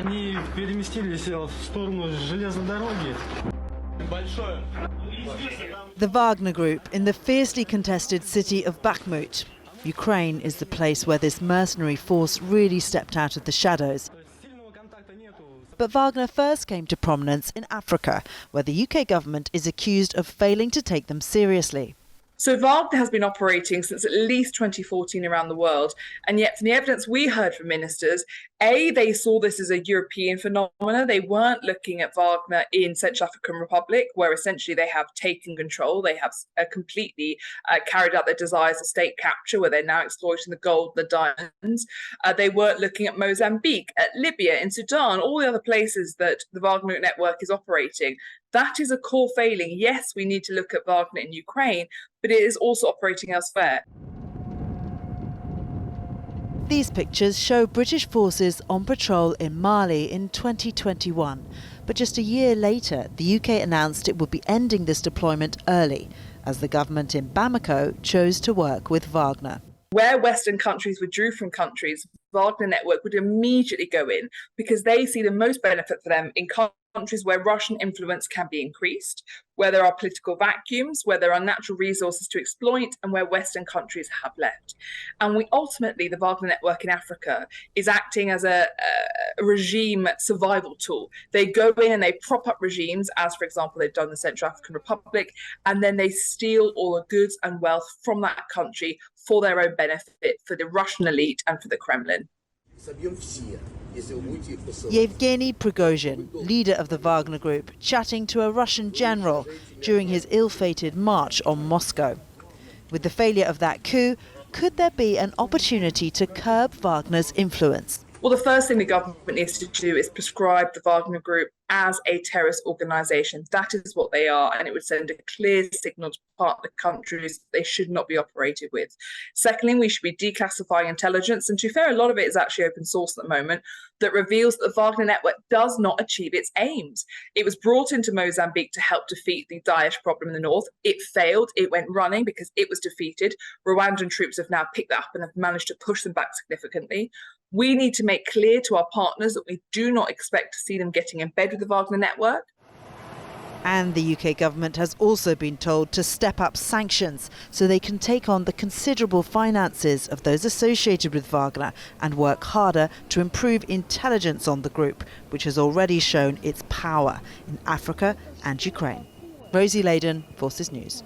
Они переместились в сторону железной дороги. The Wagner Group in the fiercely contested city of Bakhmut. Ukraine is the place where this mercenary force really stepped out of the shadows. But Wagner first came to prominence in Africa, where the UK government is accused of failing to take them seriously. So Wagner has been operating since at least 2014 around the world, and yet from the evidence we heard from ministers, they saw this as a European phenomenon. They weren't looking at Wagner in Central African Republic, where essentially they have taken control. They have completely carried out their desires of state capture, where they're now exploiting the gold, the diamonds. They weren't looking at Mozambique, at Libya, in Sudan, all the other places that the Wagner network is operating. That is a core failing. Yes, we need to look at Wagner in Ukraine, but it is also operating elsewhere. These pictures show British forces on patrol in Mali in 2021. But just a year later, the UK announced it would be ending this deployment early, as the government in Bamako chose to work with Wagner. Where Western countries withdrew from countries, Wagner network would immediately go in because they see the most benefit for them in countries where Russian influence can be increased, where there are political vacuums, where there are natural resources to exploit, and where Western countries have left. And ultimately, the Wagner network in Africa is acting as a regime survival tool. They go in and they prop up regimes, as, for example, they've done in the Central African Republic, and then they steal all the goods and wealth from that country for their own benefit, for the Russian elite and for the Kremlin. Yevgeny Prigozhin, leader of the Wagner Group, chatting to a Russian general during his ill-fated march on Moscow. With the failure of that coup, could there be an opportunity to curb Wagner's influence? Well, the first thing the government needs to do is prescribe the Wagner Group as a terrorist organisation. That is what they are, and it would send a clear signal to partner countries they should not be operated with. Secondly, we should be declassifying intelligence, and to be fair, a lot of it is actually open source at the moment, that reveals that the Wagner network does not achieve its aims. It was brought into Mozambique to help defeat the Daesh problem in the north. It failed. It went running because it was defeated. Rwandan troops have now picked that up and have managed to push them back significantly. We need to make clear to our partners that we do not expect to see them getting in bed with the Wagner network. And the UK government has also been told to step up sanctions so they can take on the considerable finances of those associated with Wagner and work harder to improve intelligence on the group, which has already shown its power in Africa and Ukraine. Rosie Layden, Forces News.